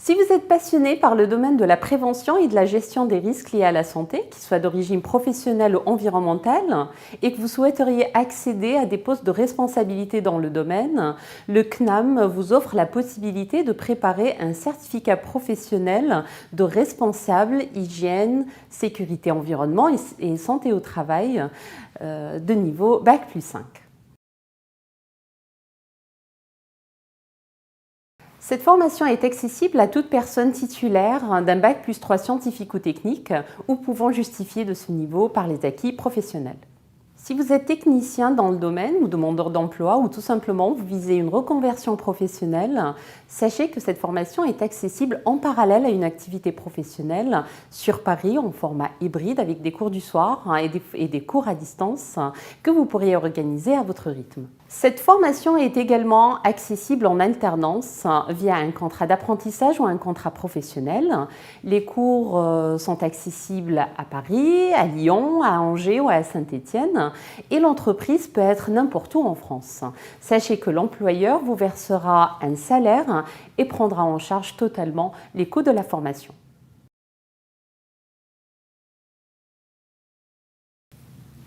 Si vous êtes passionné par le domaine de la prévention et de la gestion des risques liés à la santé, qu'ils soient d'origine professionnelle ou environnementale, et que vous souhaiteriez accéder à des postes de responsabilité dans le domaine, le CNAM vous offre la possibilité de préparer un certificat professionnel de responsable hygiène, sécurité, environnement et santé au travail de niveau Bac+5. Cette formation est accessible à toute personne titulaire d'un Bac+3 scientifique ou technique ou pouvant justifier de ce niveau par les acquis professionnels. Si vous êtes technicien dans le domaine ou demandeur d'emploi ou tout simplement vous visez une reconversion professionnelle, sachez que cette formation est accessible en parallèle à une activité professionnelle sur Paris en format hybride avec des cours du soir et des cours à distance que vous pourriez organiser à votre rythme. Cette formation est également accessible en alternance via un contrat d'apprentissage ou un contrat professionnel. Les cours sont accessibles à Paris, à Lyon, à Angers ou à Saint-Étienne et l'entreprise peut être n'importe où en France. Sachez que l'employeur vous versera un salaire et prendra en charge totalement les coûts de la formation.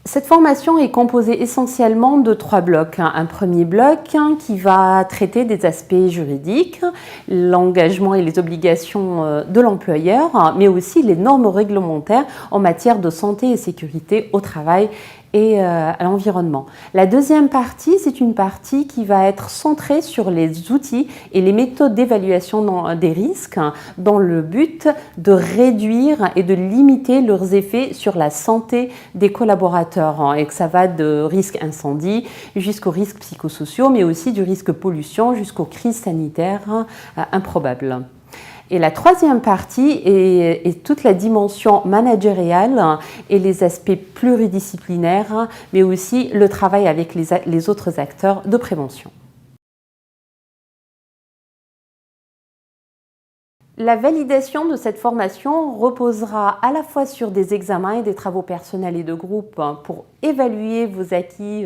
Cette formation est composée essentiellement de 3 blocs. Un premier bloc qui va traiter des aspects juridiques, l'engagement et les obligations de l'employeur, mais aussi les normes réglementaires en matière de santé et sécurité au travail et à l'environnement. La deuxième partie, c'est une partie qui va être centrée sur les outils et les méthodes d'évaluation des risques dans le but de réduire et de limiter leurs effets sur la santé des collaborateurs. Et que ça va de risque incendie jusqu'aux risques psychosociaux, mais aussi du risque pollution jusqu'aux crises sanitaires improbables. Et la troisième partie est toute la dimension managériale et les aspects pluridisciplinaires, mais aussi le travail avec les autres acteurs de prévention. La validation de cette formation reposera à la fois sur des examens et des travaux personnels et de groupe pour évaluer vos acquis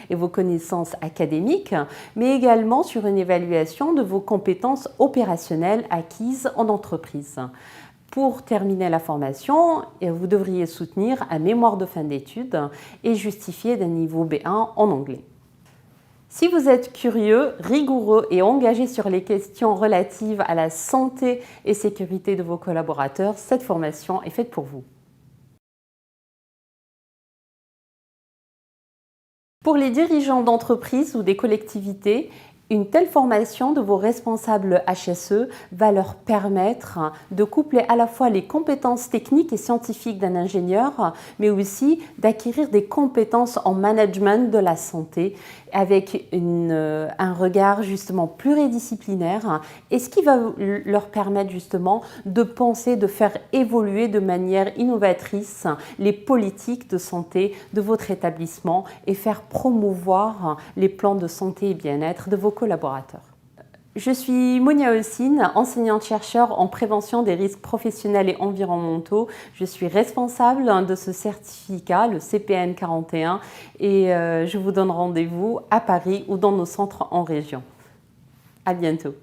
et vos connaissances académiques, mais également sur une évaluation de vos compétences opérationnelles acquises en entreprise. Pour terminer la formation, vous devriez soutenir un mémoire de fin d'études et justifier d'un niveau B1 en anglais. Si vous êtes curieux, rigoureux et engagé sur les questions relatives à la santé et sécurité de vos collaborateurs, cette formation est faite pour vous. Pour les dirigeants d'entreprises ou des collectivités, une telle formation de vos responsables HSE va leur permettre de coupler à la fois les compétences techniques et scientifiques d'un ingénieur, mais aussi d'acquérir des compétences en management de la santé avec un regard justement pluridisciplinaire et ce qui va leur permettre justement de penser, de faire évoluer de manière innovatrice les politiques de santé de votre établissement et faire promouvoir les plans de santé et bien-être de vos collaborateurs. Je suis Monia Heussine, enseignante-chercheur en prévention des risques professionnels et environnementaux. Je suis responsable de ce certificat, le CPN 41, et je vous donne rendez-vous à Paris ou dans nos centres en région. À bientôt.